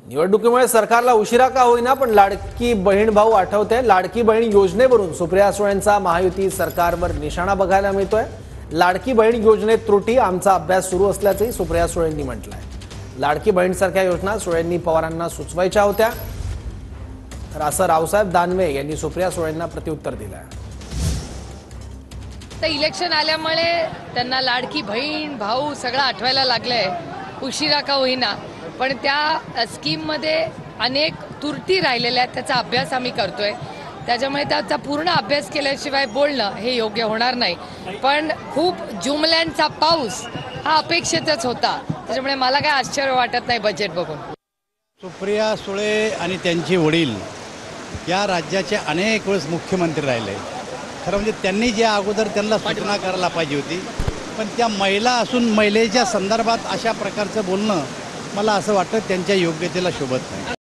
निवडणुकीमुळे सरकारला उशिरा का होईना पण लाडकी बहीण भाऊ आठवते। लाडकी बहीण योजनेवरून सुप्रिया सुळेंचा महायुती सरकारवर निशाणा बघायला मिळतोय। लाडकी बहीण योजनेत त्रुटी, आमचा अभ्यास सुरू असल्याचंही सुप्रिया सुळेंनी म्हटलंय। लाडकी बहीणसारख्या योजना सुळेंनी पवारांना सुचवायच्या होत्या, तर असं रावसाहेब दानवे यांनी सुप्रिया सुळेंना प्रत्युत्तर दिलंय। तर इलेक्शन आल्यामुळे त्यांना लाडकी बहीण भाऊ सगळं आठवायला लागलंय, उशिरा का होईना। पण त्या स्कीममध्ये अनेक त्रुटी राहिलेल्या आहेत, त्याचा अभ्यास आम्ही करतोय। त्याच्यामुळे त्याचा पूर्ण अभ्यास केल्याशिवाय बोलणं हे योग्य होणार नाही। पण खूप जुमल्यांचा पाऊस हा अपेक्षितच होता, त्याच्यामुळे मला काय आश्चर्य वाटत नाही बजेट बघून। सुप्रिया सुळे आणि त्यांचे वडील या राज्याचे अनेक वेळेस मुख्यमंत्री राहिले। खरं म्हणजे त्यांनी ज्या अगोदर त्यांना सूचना करायला पाहिजे होती, पण त्या महिला असून महिलेच्या संदर्भात अशा प्रकारचं बोलणं मला असं वाटतं त्यांच्या योग्यतेला शोभत नाही।